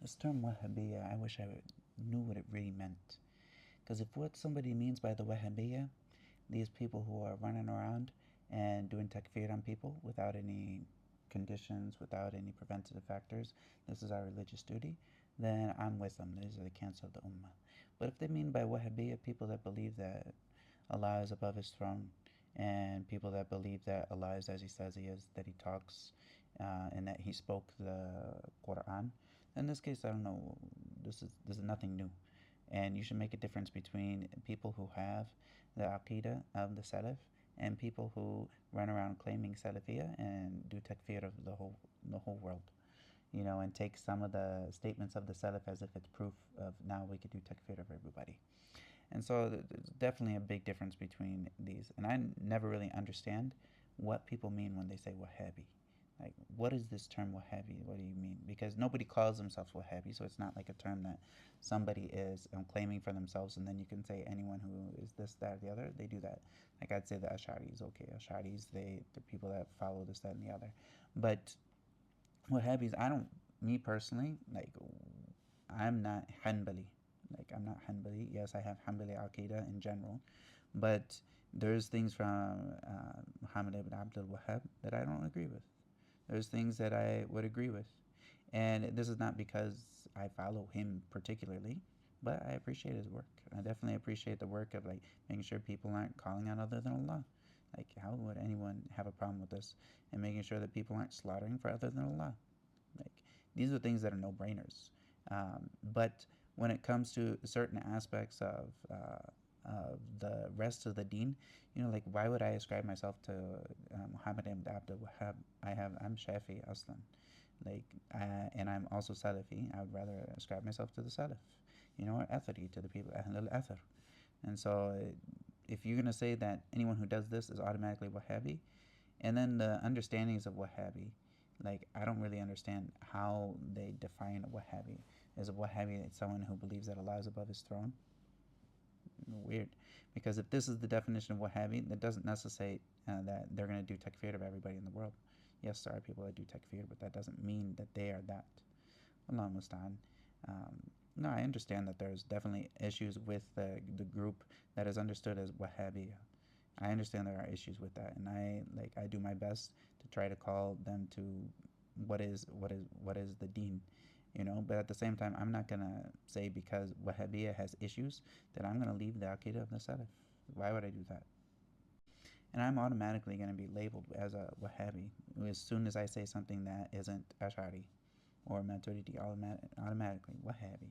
This term Wahhabiyya, I wish I knew what it really meant. Because if what somebody means by the Wahhabiyya, these people who are running around and doing takfīr on people without any conditions, without any preventative factors, this is our religious duty, then I'm with them. These are the cancer of the ummah. But if they mean by Wahhabiyya people that believe that Allah is above His throne, and people that believe that Allah is as He says He is, that He talks, and that He spoke the Quran, in this case, I don't know, this is nothing new. And you should make a difference between people who have the aqidah of the Salaf and people who run around claiming Salafiyya and do takfir of the whole world. And take some of the statements of the Salaf as if it's proof of now we could do takfir of everybody. And so there's definitely a big difference between these. And I never really understand what people mean when they say Wahhabi. Like, what is this term Wahhabi? What do you mean? Because nobody calls themselves Wahhabi, so it's not like a term that somebody is claiming for themselves, and then you can say anyone who is this, that, or the other, they do that. Like, I'd say the Ash'aris, okay, Ash'aris, the people that follow this, that, and the other. But Wahhabis, me personally, like, I'm not Hanbali. Like, I'm not Hanbali. Yes, I have Hanbali Aqidah in general, but there's things from Muhammad ibn ʿAbd al-Wahhab that I don't agree with. There's things that I would agree with. And this is not because I follow him particularly, but I appreciate his work. I definitely appreciate the work of making sure people aren't calling out other than Allah. Like, how would anyone have a problem with this? And making sure that people aren't slaughtering for other than Allah. Like, these are things that are no-brainers. But when it comes to certain aspects of the rest of the deen, like, why would I ascribe myself to Muhammad ibn Abd al-Wahhab? I'm Shafi'i aslan, and I'm also Salafi. I would rather ascribe myself to the Salaf, or Athari, to the people Ahl al-Athar. And so if you're going to say that anyone who does this is automatically Wahhabi, and then the understandings of Wahhabi, like, I don't really understand how they define a Wahhabi. Is a Wahhabi someone who believes that Allah is above His throne? Weird. Because if this is the definition of Wahhabi, that doesn't necessitate that they're going to do takfir of everybody in the world. Yes, there are people that do takfir, but that doesn't mean that they are that. Allah musta'an. No, I understand that there's definitely issues with the group that is understood as Wahhabi. I understand there are issues with that, and I do my best to try to call them to what is the deen, But at the same time, I'm not gonna say because Wahhabiyya has issues that I'm gonna leave the aqidah of the Salaf. Why would I do that? And I'm automatically gonna be labeled as a Wahhabi as soon as I say something that isn't Ash'ari or Maturidi. Automatically Wahhabi.